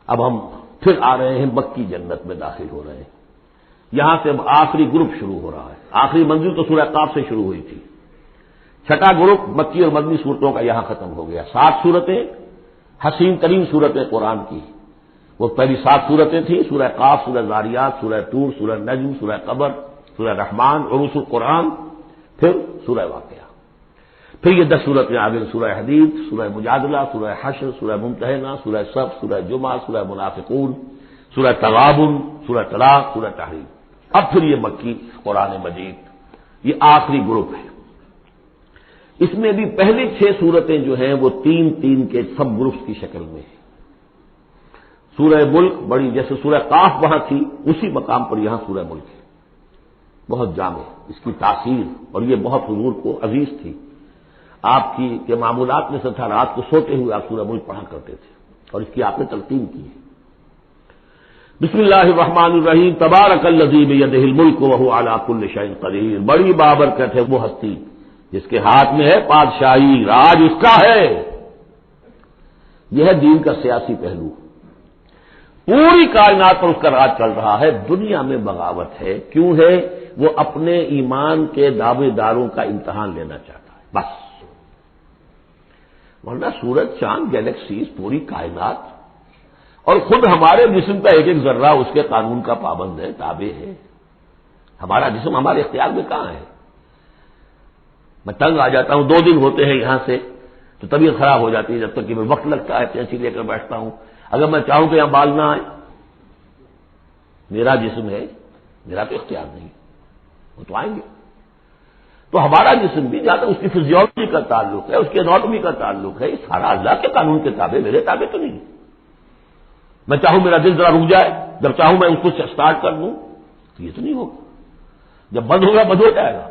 اب ہم پھر آ رہے ہیں مکی جنت میں داخل ہو رہے ہیں. یہاں سے اب آخری گروپ شروع ہو رہا ہے. آخری منزل تو سورہ قاف سے شروع ہوئی تھی. چھٹا گروپ مکی اور مدنی صورتوں کا یہاں ختم ہو گیا. 7 صورتیں حسین ترین صورتیں قرآن کی. وہ پہلی 7 صورتیں تھیں، سورہ قاف، سورہ ذاریات، سورہ طور، سورہ نجم، سورہ قمر، سورہ رحمان، عروس القرآن، پھر سورہ واقعہ. پھر یہ 10 صورتیں آگے سورہ حدید، سورہ مجادلہ، سورہ حشر، سورہ ممتحنہ، سورہ صف، سورہ جمعہ، سورہ منافقون، سورہ تغابن، سورہ طلاق، سورہ تحریم. اب پھر یہ مکی قرآن مجید، یہ آخری گروپ ہے. اس میں بھی پہلی 6 صورتیں جو ہیں وہ 3 کے سب گروپس کی شکل میں ہیں. سورہ ملک بڑی، جیسے سورہ قاف وہاں تھی اسی مقام پر یہاں سورہ ملک ہے. بہت جامع اس کی تاثیر، اور یہ بہت حضور کو عزیز تھی. آپ کی کے معمولات میں سے تھا رات کو سوتے ہوئے آپ سورہ ملک پڑھا کرتے تھے، اور اس کی آپ نے تلقین کی ہے. بسم اللہ الرحمن الرحیم. تبارک الذی بیدہ الملک وہو علی کل شیء قدیر. بڑی بابرکت ہے وہ ہستی جس کے ہاتھ میں ہے بادشاہی، راج اس کا ہے. یہ ہے دین کا سیاسی پہلو. پوری کائنات پر اس کا راج چل رہا ہے. دنیا میں بغاوت ہے. کیوں ہے؟ وہ اپنے ایمان کے دعوے داروں کا امتحان لینا چاہتا ہے بس. ورنہ سورج، چاند، گیلیکسیز، پوری کائنات اور خود ہمارے جسم کا ایک ایک ذرہ اس کے قانون کا پابند ہے، تابع ہے. ہمارا جسم ہمارے اختیار میں کہاں ہے؟ میں تنگ آ جاتا ہوں، 2 دن ہوتے ہیں یہاں سے تو طبیعت خراب ہو جاتی ہے، جب تک کہ میں وقت لگتا ہے پینسی لے کر بیٹھتا ہوں. اگر میں چاہوں کہ یہاں بال نہ آئے، میرا جسم ہے، میرا تو اختیار نہیں، وہ تو آئیں گے. تو ہمارا جسم بھی جہاں تک اس کی فزیولوجی کا تعلق ہے، اس کی اناٹمی کا تعلق ہے، یہ سارا اللہ کے قانون کے تابع، میرے تابع تو نہیں. میں چاہوں میرا دل ذرا رک جائے، جب چاہوں میں اس کو اسٹارٹ کر دوں تو یہ تو نہیں ہوگا. جب بند ہوگا بند ہو جائے گا،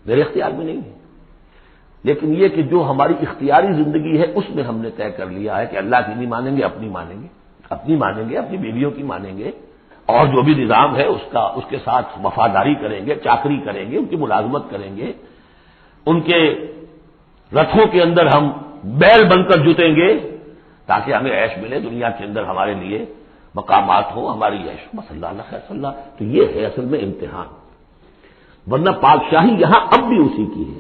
میرے اختیار میں نہیں ہے. لیکن یہ کہ جو ہماری اختیاری زندگی ہے اس میں ہم نے طے کر لیا ہے کہ اللہ کی نہیں مانیں گے، اپنی مانیں گے، اپنی مانیں گے، اپنی بیویوں کی مانیں گے، اور جو بھی نظام ہے اس کے ساتھ وفاداری کریں گے، چاکری کریں گے، ان کی ملازمت کریں گے. ان کے رتھوں کے اندر ہم بیل بن کر جتیں گے تاکہ ہمیں عیش ملے، دنیا کے اندر ہمارے لیے مقامات ہوں، ہماری عیش. بس اللہ خیر صلی اللہ. تو یہ ہے اصل میں امتحان. ورنہ پادشاہی یہاں اب بھی اسی کی ہے.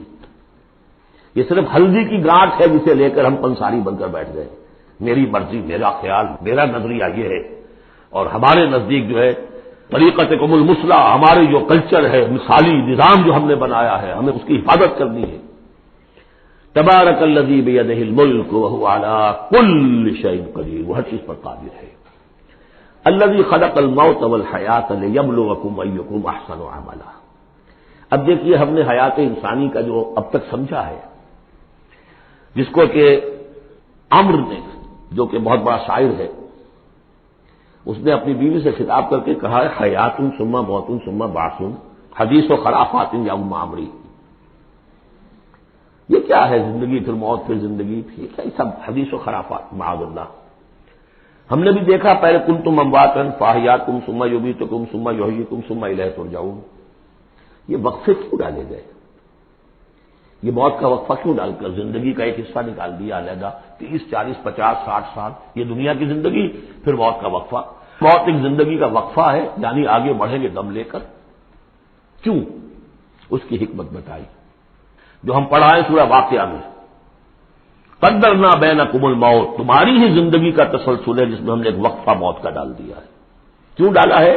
یہ صرف ہلدی کی گانٹھ ہے جسے لے کر ہم پنساری بن کر بیٹھ گئے. میری مرضی، میرا خیال، میرا نظریہ یہ ہے. اور ہمارے نزدیک جو ہے طریقت قم المثلی، ہمارے جو کلچر ہے، مثالی نظام جو ہم نے بنایا ہے، ہمیں اس کی حفاظت کرنی ہے. تبارک الذی بیدہ الملک وہو علی کل شیء قدیر. وہ ہر چیز پر قادر ہے. الذی خلق الموت والحیات لیبلوکم ایکم احسن عملا. اب دیکھیے ہم نے حیات انسانی کا جو اب تک سمجھا ہے، جس کو کہ عمر نے، جو کہ بہت بڑا شاعر ہے، اس نے اپنی بیوی سے خطاب کر کے کہا ہے حیات ثم موت ثم بعث حدیث و خرافات یا ام عمری. یہ کیا ہے؟ زندگی پھر موت پھر زندگی، یہ کیا سب حدیث و خرافات معاذ اللہ. ہم نے بھی دیکھا پہلے کنتم امواتا فاحیاکم ثم یمیتکم ثم یحییکم ثم الیہ ترجعون. یہ وقفے کیوں ڈالے گئے؟ یہ موت کا وقفہ کیوں ڈال کر زندگی کا ایک حصہ نکال دیا علیحدہ؟ 30 40 50 60 سال یہ دنیا کی زندگی، پھر موت کا وقفہ. موت ایک زندگی کا وقفہ ہے، یعنی آگے بڑھیں گے دم لے کر. کیوں؟ اس کی حکمت بتائی جو ہم پڑھائیں سورہ واقعہ میں. قدرنا بینکم الموت، تمہاری ہی زندگی کا تسلسل ہے جس میں ہم نے ایک وقفہ موت کا ڈال دیا ہے. کیوں ڈالا ہے؟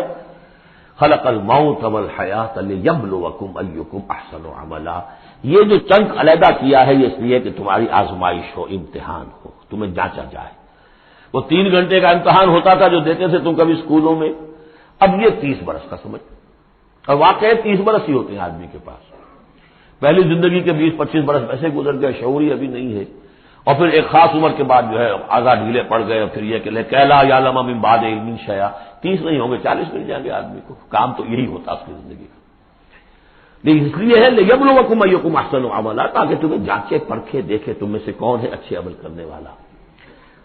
خلق الموت والحیات لیبلوکم ایکم احسن عملا. یہ جو چنک علیحدہ کیا ہے یہ اس لیے کہ تمہاری آزمائش ہو، امتحان ہو، تمہیں جانچا جائے. وہ 3 گھنٹے کا امتحان ہوتا تھا جو دیتے تھے تم کبھی اسکولوں میں، اب یہ 30 برس کا سمجھ. اور واقعی 30 برس ہی ہوتے ہیں آدمی کے پاس. پہلی زندگی کے 20-25 برس ویسے گزر گئے، شعوری ابھی نہیں ہے. اور پھر ایک خاص عمر کے بعد جو ہے آزاد ڈھیلے پڑ گئے، اور پھر یہ کہ کیلا یعلم من بعد علم شیئا. 30 نہیں ہوں گے، 40 مل جائیں گے آدمی کو. کام تو یہی ہوتا اس کی زندگی کا. لیکن اس لیے ہے لیبلوکم ایکم احسن عملا، تاکہ تمہیں جانچے پرکھے دیکھے تم میں سے کون ہے اچھے عمل کرنے والا.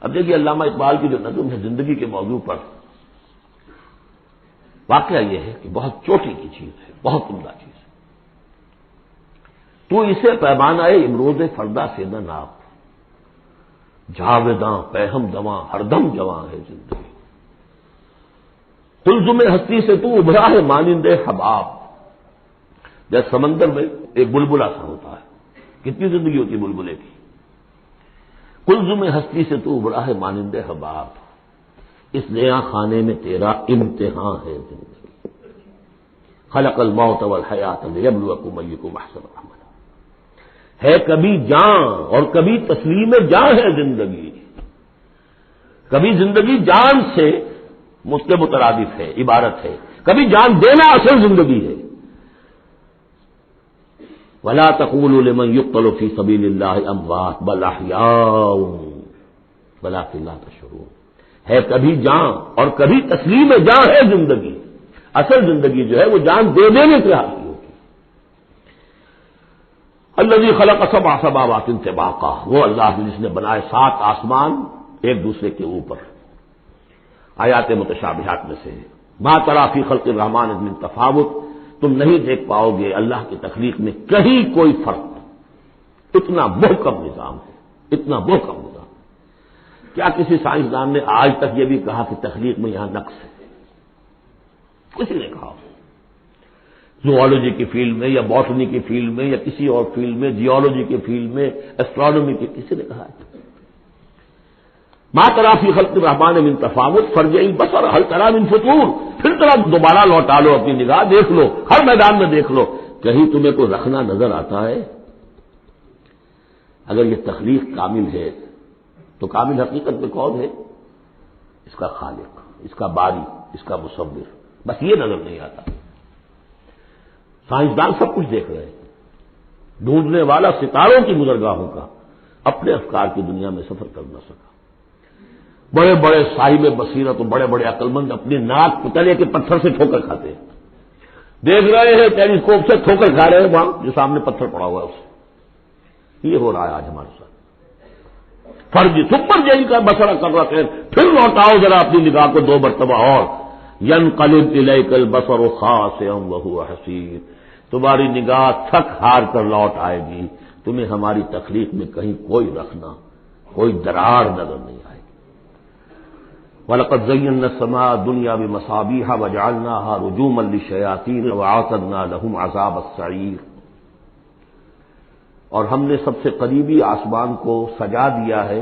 اب دیکھیے علامہ اقبال کی جو نظم ہے زندگی کے موضوع پر، واقعہ یہ ہے کہ بہت چوٹی کی چیز ہے، بہت عمدہ چیز ہے. تو اسے پیمانہ امروز فردا سے نہ ناپ، جاویداں پہم دواں ہر دم جواں ہے زندگی. قلزم ہستی سے تو ابھرا ہے مانند حباب، جیسے سمندر میں ایک بلبلا سا ہوتا ہے، کتنی زندگی ہوتی ہے بلبلے کی. قلزم ہستی سے تو ابھرا ہے مانند حباب، اس نیا خانے میں تیرا امتحان ہے زندگی. خلق الموت والحیات لیبلوکم ایکم احسن عملا. ہے کبھی جان اور کبھی تسلیم جان ہے زندگی. کبھی زندگی جان سے اس کے مترادف ہے، عبارت ہے، کبھی جان دینا اصل زندگی ہے. ولا تقولوا لمن يقتل في سبيل الله اموات بل احياء ولكن لا تشعرون. ہے کبھی جان اور کبھی تسلیم جان ہے زندگی. اصل زندگی جو ہے وہ جان دے دینے سے حاصل ہوتی. الذي خلق سبع سماوات طباقا، وہ اللہ جس نے بنائے 7 آسمان ایک دوسرے کے اوپر. آیات متشابہات میں سے ما تری فی خلق الرحمن من تفاوت، تم نہیں دیکھ پاؤ گے اللہ کی تخلیق میں کہیں کوئی فرق. اتنا محکم نظام ہے، اتنا محکم نظام. کیا کسی سائنسدان نے آج تک یہ بھی کہا کہ تخلیق میں یہاں نقص ہے؟ کسی نے کہا؟ زوالوجی کی فیلڈ میں یا باٹنی کی فیلڈ میں یا کسی اور فیلڈ میں، جیولوجی کی فیلڈ میں، ایسٹرونومی کی، کسی نے کہا ہے؟ ما تری فی خلق الرحمن من تفاوت فارجع البصر هل تری من فطور. پھر طرح دوبارہ لوٹا لو اپنی نگاہ، دیکھ لو، ہر میدان میں دیکھ لو، کہیں تمہیں کوئی رکھنا نظر آتا ہے؟ اگر یہ تخلیق کامل ہے تو کامل حقیقت میں کون ہے؟ اس کا خالق، اس کا باری، اس کا مصور. بس یہ نظر نہیں آتا. سائنسدان سب کچھ دیکھ رہے ہیں، ڈھونڈنے والا ستاروں کی گزرگاہوں کا اپنے افکار کی دنیا میں سفر کر نہ سکا. بڑے بڑے صاحب بصیرت اور بڑے بڑے عقل مند اپنی ناک پتلے کے پتھر سے ٹھوکر کھاتے ہیں. دیکھ رہے ہیں ٹیلیسکوپ سے ٹھوکر کھا رہے ہیں وہاں جو سامنے پتھر پڑا ہوا ہے اسے. یہ ہو رہا ہے آج ہمارے ساتھ. فرض سپر جیل کا مسئلہ کر رہا ہے. پھر لوٹاؤ ذرا اپنی نگاہ کو 2 مرتبہ اور. ينقلب إليك البصر خاسئا وهو حسير. تمہاری نگاہ تھک ہار کر لوٹ آئے گی، تمہیں ہماری تخلیق میں کہیں کوئی رکھنا، کوئی دراڑ نظر نہیں آئے گی. وَلَقَدْ زَيَّنَّا السَّمَاءَ الدُّنْيَا بِمَصَابِيحَ وَجَعَلْنَاهَا رُجُومًا لِلشَّيَاطِينِ وَأَعْتَدْنَا لَهُمْ عَذَابَ السَّعِيرِ. اور ہم نے سب سے قریبی آسمان کو سجا دیا ہے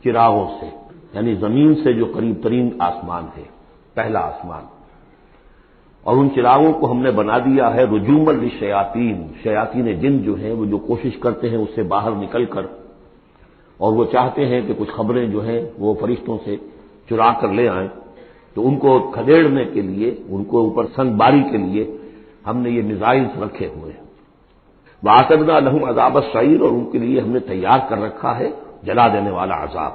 چراغوں سے، یعنی زمین سے جو قریب ترین آسمان ہے، پہلا آسمان. اور ان چراغوں کو ہم نے بنا دیا ہے رجوما للشیاطین. شیاطین جن جو ہیں وہ جو کوشش کرتے ہیں اس سے باہر نکل کر، اور وہ چاہتے ہیں کہ کچھ خبریں جو ہیں وہ فرشتوں سے چرا کر لے آئیں، تو ان کو کھدیڑنے کے لیے، ان کو اوپر سنگ باری کے لیے ہم نے یہ میزائلز رکھے ہوئے ہیں. وَأَعْتَدْنَا لَهُمْ عَذَابَ السَّعِيرِ، اور ان کے لیے ہم نے تیار کر رکھا ہے جلا دینے والا عذاب.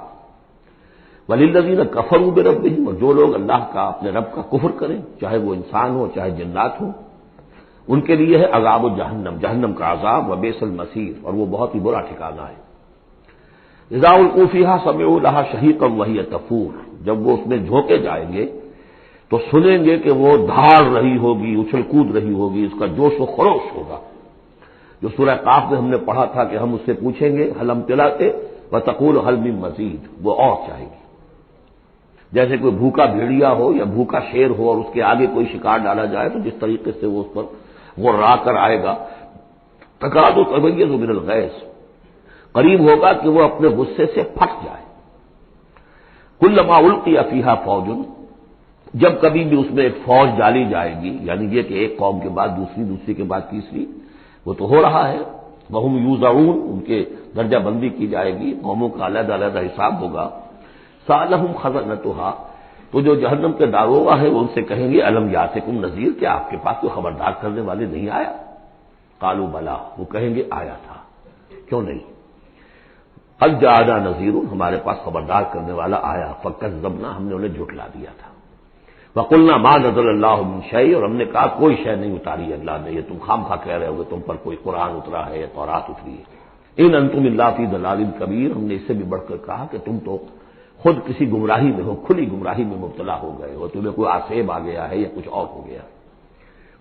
وَلِلَّذِينَ كَفَرُوا بِرَبِّهِمْ، اور جو لوگ اللہ کا، اپنے رب کا کفر کریں، چاہے وہ انسان ہو چاہے جنات ہوں، ان کے لیے ہے عذاب جہنم، جہنم کا عذاب. وَبِئْسَ الْمَصِيرُ، اور وہ بہت ہی برا ٹھکانہ ہے. اذا القوا فيها سمعوا لها شهيقا وهي تفور، جب وہ اس میں جھونکے جائیں گے تو سنیں گے کہ وہ دھاڑ رہی ہوگی، اچھل کود رہی ہوگی، اس کا جوش و خروش ہوگا. جو سورہ قاف میں ہم نے پڑھا تھا کہ ہم اس سے پوچھیں گے هل امتلأت وتقول هل من مزید، وہ اور چاہے گی. جیسے کوئی بھوکا بھیڑیا ہو یا بھوکا شیر ہو اور اس کے آگے کوئی شکار ڈالا جائے تو جس طریقے سے وہ اس پر غرا کر آئے گا، تکاد تمیز من الغیظ، قریب ہوگا کہ وہ اپنے غصے سے پھٹ جائے. کلما القی فیہا فوج، جب کبھی بھی اس میں ایک فوج ڈالی جائے گی، یعنی یہ کہ ایک قوم کے بعد دوسری، دوسری کے بعد تیسری، وہ تو ہو رہا ہے. وہم یوزعون، ان کے درجہ بندی کی جائے گی، قوموں کا علیحدہ علیحدہ حساب ہوگا. سألہم خزنتہا، تو جو جہنم کے داروغہ ہیں وہ ان سے کہیں گے الم یاتکم نذیر، کیا آپ کے پاس کوئی خبردار کرنے والے نہیں آیا؟ قالوا بلا، وہ کہیں گے آیا تھا، کیوں نہیں؟ قد جاءنا نذیر، ہمارے پاس خبردار کرنے والا آیا. فکذبنا، ہم نے انہیں جھٹلا دیا تھا. وقلنا ما نزل اللہ من شیء، اور ہم نے کہا کوئی شے نہیں اتاری اللہ نے، یہ تم خامخواہ کہہ رہے ہو کہ تم پر کوئی قرآن اترا ہے یا تورات اتری ہے. ان انتم الا فی ضلال کبیر، ہم نے اس سے بھی بڑھ کر کہا کہ تم تو خود کسی گمراہی میں ہو، کھلی گمراہی میں مبتلا ہو گئے ہو، تمہیں کوئی آسیب آ گیا ہے یا کچھ اور ہو گیا.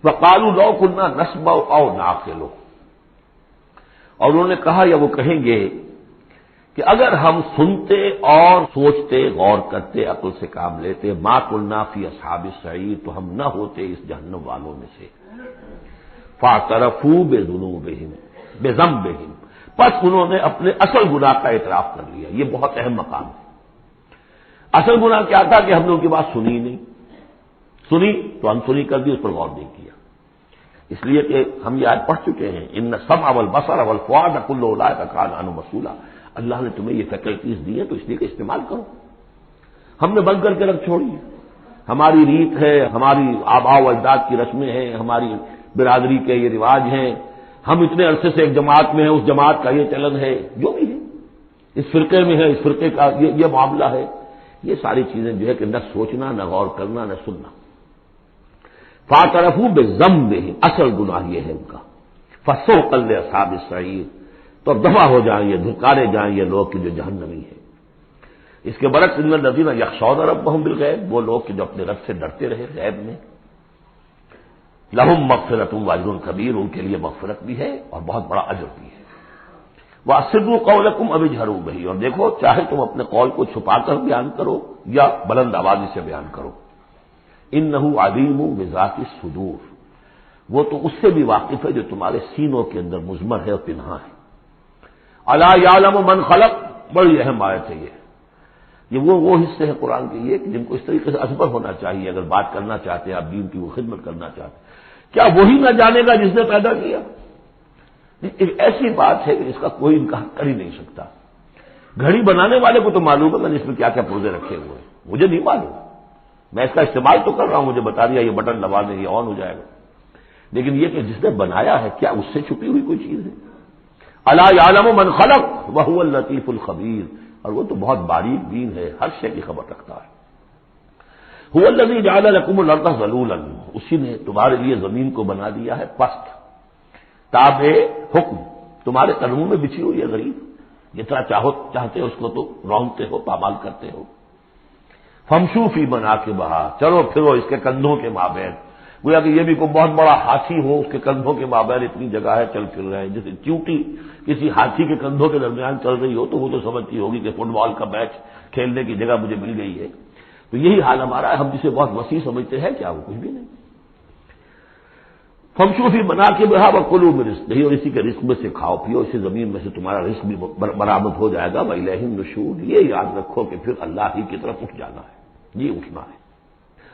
وقالوا لو كنا نسمع او نعقل، اور انہوں نے کہا یا وہ کہیں گے کہ اگر ہم سنتے اور سوچتے، غور کرتے، عقل سے کام لیتے، ما کنا فی اصحاب السعیر، تو ہم نہ ہوتے اس جہنم والوں میں سے۔ فاعترفوا بذنوبہم بذنبہم، پس انہوں نے اپنے اصل گناہ کا اعتراف کر لیا۔ یہ بہت اہم مقام ہے۔ اصل گناہ کیا تھا کہ ہم نے ان کی بات سنی نہیں، سنی تو انسنی کر دی، اس پر غور نہیں کیا۔ اس لیے کہ ہم یہ آج پڑھ چکے ہیں، ان السمع والبصر والفؤاد کل اولئک کان عنہ مسئولا۔ اللہ نے تمہیں یہ فیکلٹیز دی ہیں تو اس لیے کہ استعمال کرو۔ ہم نے بند کر کے رکھ چھوڑی ہے۔ ہماری ریت ہے، ہماری آباء و اجداد کی رسمیں ہیں، ہماری برادری کے یہ رواج ہیں، ہم اتنے عرصے سے ایک جماعت میں ہیں، اس جماعت کا یہ چلن ہے، جو بھی ہے، اس فرقے میں ہے، اس فرقے کا یہ معاملہ ہے۔ یہ ساری چیزیں جو ہے کہ نہ سوچنا، نہ غور کرنا، نہ سننا۔ فاعترفوا بذنبہم، اصل گناہ یہ ہے ان کا۔ فسحقا لاصحاب السعیر، تو اب دفع ہو جائیں یہ، دھکارے جائیں یہ لوگ کہ جو جہنمی ہیں۔ اس کے برعکس ان الذین یخشون ربہم بالغیب، وہ لوگ کہ جو اپنے رب سے ڈرتے رہے غیب میں، لہم مغفرۃ واجر کبیر، ان کے لیے مغفرت بھی ہے اور بہت بڑا اجر بھی ہے۔ واسروا قولکم او اجہروا بہ، اور دیکھو چاہے تم اپنے قول کو چھپا کر بیان کرو یا بلند آوازی سے بیان کرو۔ انہ علیم بذات الصدور، وہ تو اس سے بھی واقف ہے جو تمہارے سینوں کے اندر مضمر ہے اور پنہاں ہے۔ الا یعلم من خلق، بڑی اہم آیت ہے یہ وہ حصے ہیں قرآن کے یہ کہ جن کو اس طریقے سے ازبر ہونا چاہیے اگر بات کرنا چاہتے ہیں، آپ دین کی وہ خدمت کرنا چاہتے ہیں۔ کیا وہی نہ جانے گا جس نے پیدا کیا؟ ایک ایسی بات ہے کہ اس کا کوئی انکار کر ہی نہیں سکتا۔ گھڑی بنانے والے کو تو معلوم ہے کہ اس میں کیا کیا پرزے رکھے ہوئے ہیں، مجھے نہیں معلوم، میں اس کا استعمال تو کر رہا ہوں، مجھے بتا دیا یہ بٹن دبا دیں یہ آن ہو جائے گا، لیکن یہ کہ جس نے بنایا ہے کیا اس سے چھپی ہوئی کوئی چیز ہے؟ الا یعلم من خلق وهو اللطیف الخبیر، اور وہ تو بہت باریک بین ہے، ہر شے کی خبر رکھتا ہے۔ هو الذی جعل لکم الارض ذلولا، اسی نے تمہارے لیے زمین کو بنا دیا ہے پست، تابع حکم، تمہارے قدموں میں بچھی ہوئی ہے غریب، جتنا چاہتے ہو اس کو تو رونتے ہو، پامال کرتے ہو۔ فمشوا فی مناکبہا، چلو پھرو اس کے کندھوں کے مابین، گویا کہ یہ بھی کوئی بہت بڑا ہاتھی ہو، اس کے کندھوں کے مابین اتنی جگہ ہے، چل پھر رہے ہیں، جیسے چیونٹی کسی ہاتھی کے کندھوں کے درمیان چل رہی ہو تو وہ تو سمجھتی ہوگی کہ فٹ بال کا میچ کھیلنے کی جگہ مجھے مل گئی ہے۔ تو یہی حال ہمارا ہے، ہم جسے بہت وسیع سمجھتے ہیں کیا وہ کچھ بھی نہیں۔ فمشوا فی مناکبہا وکلوا من رزقہ، اور اسی کے رزق میں سے کھاؤ پیو، اسی زمین میں سے تمہارا رزق بھی برآمد ہو جائے گا۔ وإلیہ النشور، یہ یاد رکھو کہ پھر اللہ ہی کی طرف اٹھ جانا ہے، جی اٹھنا ہے۔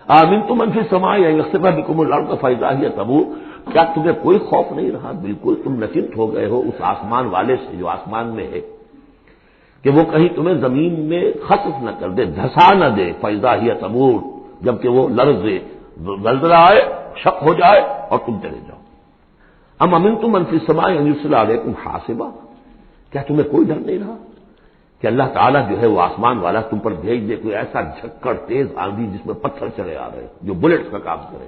آمنتم من فی السماء ان یخسف بکم الارض فاذا ہی تمور، کیا تمہیں کوئی خوف نہیں رہا؟ بالکل تم نچنت ہو گئے ہو اس آسمان والے سے جو آسمان میں ہے کہ وہ کہیں تمہیں زمین میں خسف نہ کر دے، دھسا نہ دے، فاذا ہی تمور، جبکہ وہ لرزے، زلزلہ آئے، شق ہو جائے اور تم چلے جاؤ۔ ام امنتم من فی السماء ان یرسل علیکم حاصبا، کیا تمہیں کوئی ڈر نہیں رہا کہ اللہ تعالیٰ جو ہے وہ آسمان والا تم پر بھیج دے کوئی ایسا جھکڑ تیز آندھی جس میں پتھر چلے آ رہے جو بلٹس کا کام کرے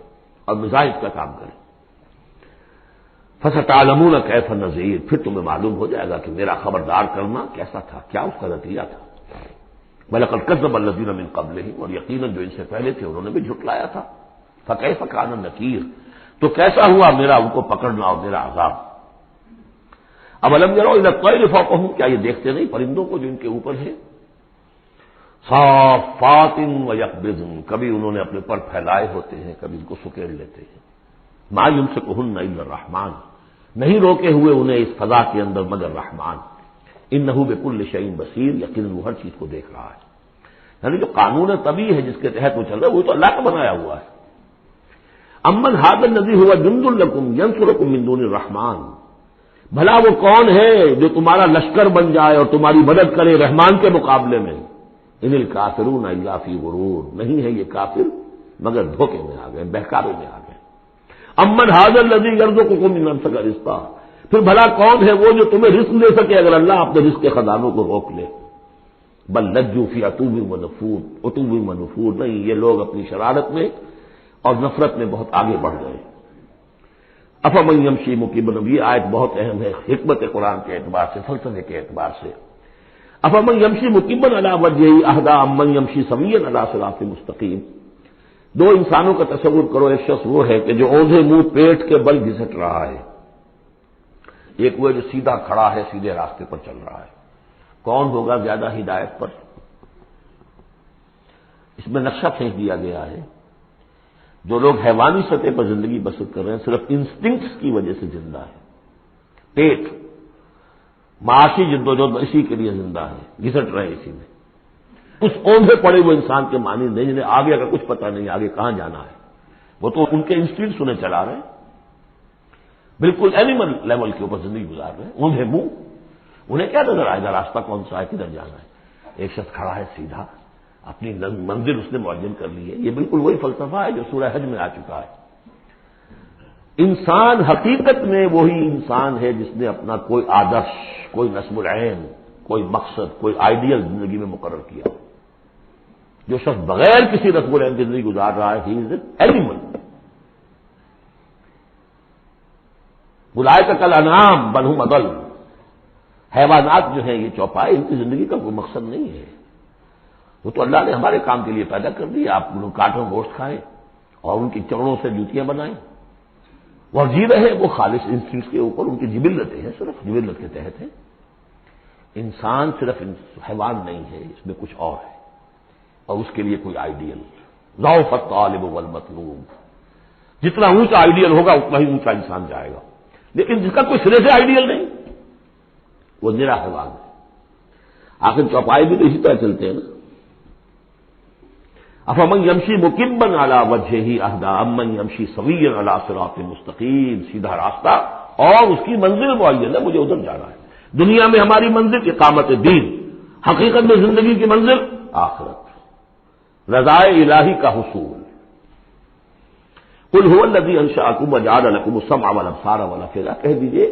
اور میزائل کا کام کرے۔ فستعلمون کیف نذیر، پھر تمہیں معلوم ہو جائے گا کہ میرا خبردار کرنا کیسا تھا، کیا اس کا نتیجہ تھا۔ وَلَقَدْ كَذَّبَ الَّذِينَ مِن قَبْلِهِمْ، اور یقیناً جو ان سے پہلے تھے انہوں نے بھی جھٹلایا تھا۔ فَكَيْفَ كَانَ نَكِيرٌ، تو کیسا ہوا میرا ان کو پکڑنا اور میرا عذاب۔ اولم یروا الی الطیر فوقہم، کیا یہ دیکھتے نہیں پرندوں کو جو ان کے اوپر ہے؟ صافات ویقبضن، کبھی انہوں نے اپنے پر پھیلائے ہوتے ہیں، کبھی ان کو سکیڑ لیتے ہیں۔ ما یمسکہن الا الرحمن، نہیں روکے ہوئے انہیں اس فضا کے اندر مگر رحمان۔ انہ بکل شیء بصیر، یقیناً وہ ہر چیز کو دیکھ رہا ہے۔ یعنی جو قانون طبیعی ہے جس کے تحت وہ چل رہا ہے وہ تو اللہ کا بنایا ہوا ہے۔ امن ھذا الذی هو جند لکم ینصرکم من دون الرحمن، بھلا وہ کون ہے جو تمہارا لشکر بن جائے اور تمہاری مدد کرے رحمان کے مقابلے میں؟ ان الکافرون الا فی غرور، نہیں ہے یہ کافر مگر دھوکے میں آ گئے، بہکاوے میں آ گئے۔ امن ھذا الذی یرزقکم من امسک رزقا، پھر بھلا کون ہے وہ جو تمہیں رزق دے سکے اگر اللہ اپنے رزق کے خزانوں کو روک لے؟ بل لجوا فی عتو و نفور، نہیں یہ لوگ اپنی شرارت میں اور نفرت میں بہت آگے بڑھ گئے۔ افمن یمشی مکبا، یہ آیت بہت اہم ہے حکمت قرآن کے اعتبار سے، فلسفے کے اعتبار سے۔ افمن یمشی مکبا علی وجہہ اہدی امن یمشی سویا علی صراط مستقیم، دو انسانوں کا تصور کرو، ایک شخص وہ ہے کہ جو اوندھے منہ پیٹ کے بل گھسٹ رہا ہے، ایک وہ جو سیدھا کھڑا ہے، سیدھے راستے پر چل رہا ہے۔ کون ہوگا زیادہ ہدایت پر؟ اس میں نقشہ پھینک دیا گیا ہے جو لوگ حیوانی سطح پر زندگی بسر کر رہے ہیں صرف انسٹنکٹس کی وجہ سے زندہ ہے، پیٹ معاشی جدوجہد اسی کے لیے زندہ ہے، گھسٹ رہے ہیں اسی میں، اس اوندھے پڑے وہ انسان کے معنی نہیں جنہیں آگے اگر کچھ پتہ نہیں آگے کہاں جانا ہے، وہ تو ان کے انسٹنکٹس انہیں چلا رہے ہیں، بالکل اینیمل لیول کے اوپر زندگی گزار رہے ہیں، اوندھے منہ، انہیں کیا نظر آئے گا راستہ کون سا ہے، کدھر جانا ہے؟ ایک شخص کھڑا ہے سیدھا، اپنی منزل اس نے معین کر لی ہے۔ یہ بالکل وہی فلسفہ ہے جو سورہ حج میں آ چکا ہے۔ انسان حقیقت میں وہی انسان ہے جس نے اپنا کوئی آدرش، کوئی نصب العین، کوئی مقصد، کوئی آئیڈیل زندگی میں مقرر کیا۔ جو شخص بغیر کسی نصب العین کی زندگی گزار رہا ہے، ہی از این اینیمل۔ اولئک کالانعام بل ھم اضل، حیوانات جو ہیں یہ چوپائے، ان کی زندگی کا کوئی مقصد نہیں ہے۔ وہ تو اللہ نے ہمارے کام کے لیے پیدا کر دی، آپ کاٹوں گوشت کھائیں اور ان کی چمڑوں سے جوتیاں بنائیں، وہ جی رہے وہ خالص انسٹنکٹس کے اوپر، ان کی جبلتیں ہیں، صرف جبلت کے تحت ہے۔ انسان صرف حیوان نہیں ہے، اس میں کچھ اور ہے، اور اس کے لیے کوئی آئیڈیل۔ ضعف الطالب والمطلوب، جتنا اونچا آئیڈیل ہوگا اتنا ہی اونچا انسان جائے گا، لیکن جس کا کوئی سرے سے آئیڈیل نہیں وہ نرا حیوان ہے۔ آخر چوپائے بھی تو اسی طرح چلتے ہیں نا۔ افمن یمشی مکبا علی وجہہ اہدی امن یمشی سویا علی صراط مستقیم، سیدھا راستہ اور اس کی منزل معین ہے، مجھے ادھر جانا ہے۔ دنیا میں ہماری منزل اقامت دین، حقیقت میں زندگی کی منزل آخرت، رضائے الہی کا حصول۔ قل هو الذی انشأکم وجعل لکم السمع والابصار والافئدہ، کہہ دیجئے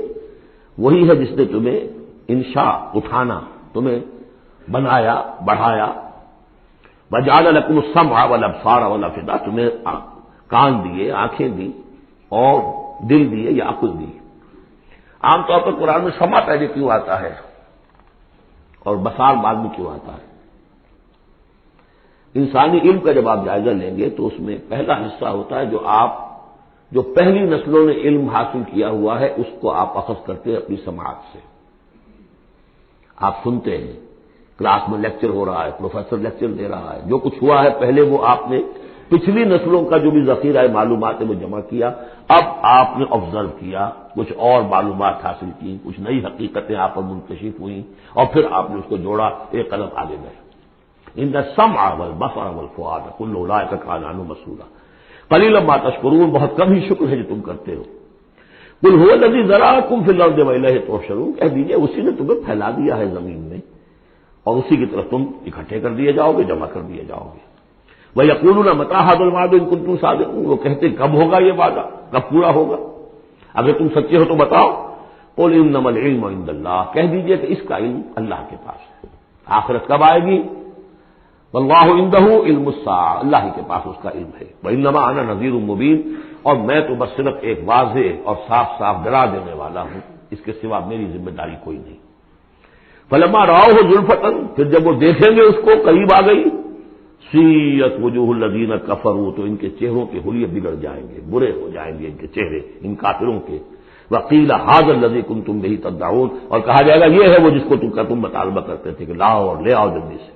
وہی ہے جس نے تمہیں انشاء اٹھانا، تمہیں بنایا بڑھایا، وجعل لکم السمع والابصار والافئدہ، تمہیں کان دیے، آنکھیں دی اور دل دیے یا عقل دی۔ عام طور پر قرآن میں سمع پہلے کیوں آتا ہے اور بصار بعد میں کیوں آتا ہے؟ انسانی علم کا جب آپ جائزہ لیں گے تو اس میں پہلا حصہ ہوتا ہے جو پہلی نسلوں نے علم حاصل کیا ہوا ہے، اس کو آپ اخذ کرتے ہیں اپنی سماعت سے۔ آپ سنتے ہیں، کلاس میں لیکچر ہو رہا ہے، پروفیسر لیکچر دے رہا ہے، جو کچھ ہوا ہے پہلے وہ آپ نے پچھلی نسلوں کا جو بھی ذخیرہ معلومات ہے وہ جمع کیا، اب آپ نے آبزرو کیا، کچھ اور معلومات حاصل کی، کچھ نئی حقیقتیں آپ پر منکشف ہوئیں اور پھر آپ نے اس کو جوڑا، ایک قدم آگے گئے۔ ان السمع والبصر والفؤاد کل اولئک کان عنہ مسئولا قلیلا ما تشکرون، بہت کم ہی شکر ہے جو تم کرتے ہو۔ قل هو الذی ذرأکم فی الارض والیہ تحشرون، کہہ دیجیے اسی نے تمہیں پھیلا دیا ہے زمین میں اور اسی کی طرف تم اکٹھے کر دیے جاؤ گے، جمع کر دیے جاؤ گے۔ وَيَقُولُونَ مَتَىٰ هَٰذَا الْوَعْدُ إِن كُنتُمْ صَادِقِينَ، وہ کہتے کب ہوگا یہ وعدہ، کب پورا ہوگا، اگر تم سچے ہو تو بتاؤ۔ قُلْ إِنَّمَا الْعِلْمُ عِندَ اللَّهِ، کہہ دیجیے کہ اس کا علم اللہ کے پاس ہے۔ آخرت کب آئے گی؟ وَاللَّهُ عِندَهُ عِلْمُ السَّاعَةِ، اللہ ہی کے پاس اس کا علم ہے۔ وَإِنَّمَا أَنَا نَذِيرٌ مُّبِينٌ، اور میں تو بس صرف ایک واضح اور صاف صاف ڈرا دینے والا ہوں، اس کے سوا میری ذمہ داری کوئی نہیں۔ فَلَمَّا رَأَوْهُ زُلْفَةً، پھر جب وہ دیکھیں گے اس کو قریب آ گئی، سیئت وجوہ الذین کفروا، تو ان کے چہروں کے حلیے بگڑ جائیں گے، برے ہو جائیں گے ان کے چہرے، ان کافروں کے۔ وقیل ھذا الذی کنتم بہ تدعون، اور کہا جائے گا یہ ہے وہ جس کو تم مطالبہ کرتے تھے کہ لاؤ اور لے آؤ جلدی سے۔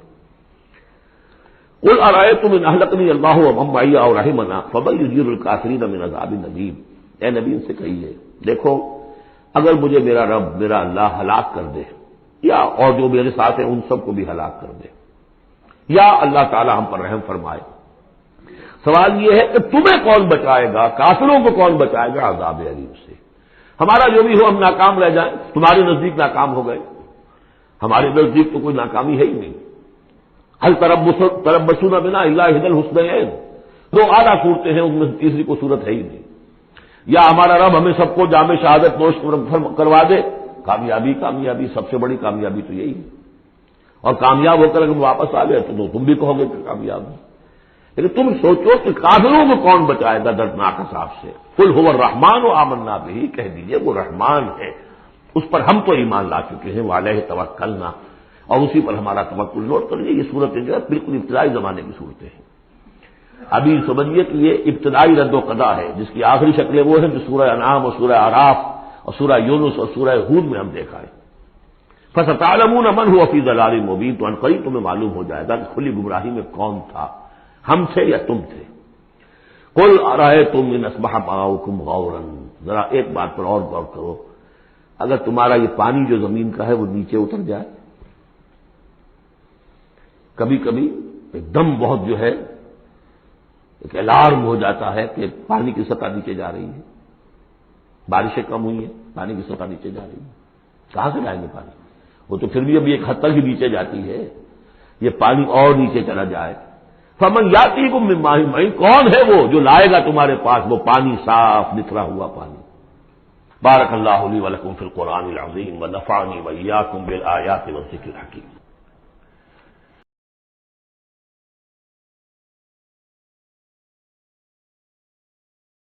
قل ارأیتم ان اہلکنی اللہ ومن معی او رحمنا فمن یجیر الکافرین من عذاب الیم، اے نبی ان سے کہیے دیکھو اگر مجھے میرا رب، میرا اللہ ہلاک کر دے، یا اور جو میرے ساتھ ہیں ان سب کو بھی ہلاک کر دے، یا اللہ تعالی ہم پر رحم فرمائے، سوال یہ ہے کہ تمہیں کون بچائے گا، کافروں کو کون بچائے گا عذاب علیم سے؟ ہمارا جو بھی ہو ہم ناکام رہ جائیں، تمہارے نزدیک ناکام ہو گئے، ہمارے نزدیک تو کوئی ناکامی ہے ہی نہیں۔ هل تربصون بنا الا احدى الحسنيين، دو اعلیٰ صورتیں ہیں، ان میں تیسری کوئی صورت ہے ہی نہیں۔ یا ہمارا رب ہمیں سب کو جام شہادت نوش کروا دے، کامیابی کامیابی، سب سے بڑی کامیابی تو یہی ہے، اور کامیاب ہو کر اگر واپس آ گئے تو تم بھی کہو گے کہ کامیاب ہے۔ لیکن تم سوچو کہ کافروں کو کون بچائے گا دردناک عذاب سے؟ قل هو الرحمن آمنا به، کہہ دیجئے وہ رحمان ہے، اس پر ہم تو ایمان لا چکے ہیں، وعلیہ توکلنا، اور اسی پر ہمارا توکل۔ نوٹ کر لیجیے یہ صورتیں جو ہے بالکل ابتدائی زمانے کی صورتیں ہیں۔ ابھی سمجھیے کہ یہ ابتدائی رد و قضا ہے، جس کی آخری شکلیں وہ ہیں جو سورہ انعام اور سورہ اعراف اور سورہ یونس اور سورہ ہود میں ہم دیکھا ہے۔ فستعلمون من هو فی ضلال مبین، تو عنقریب تمہیں معلوم ہو جائے گا کہ کھلی گمراہی میں کون تھا، ہم تھے یا تم تھے۔ قل ارأیتم ان اصبح ماؤکم غورا، ذرا ایک بات پر اور غور کرو، اگر تمہارا یہ پانی جو زمین کا ہے وہ نیچے اتر جائے، کبھی کبھی ایک دم بہت جو ہے ایک الارم ہو جاتا ہے کہ پانی کی سطح نیچے جا رہی ہے، بارشیں کم ہوئی ہیں، پانی کی سطح نیچے جا رہی ہے، کہاں سے لائیں گے پانی؟ وہ تو پھر بھی ابھی ایک حد تک ہی نیچے جاتی ہے، یہ پانی اور نیچے چلا جائے، فمن یاتیکم من ماء معین، کون ہے وہ جو لائے گا تمہارے پاس وہ پانی صاف نکھرا ہوا پانی۔ بارک اللہ لی ولکم فی القرآن العظیم ونفعنی وإیاکم بالآیات والذکر الحکیم۔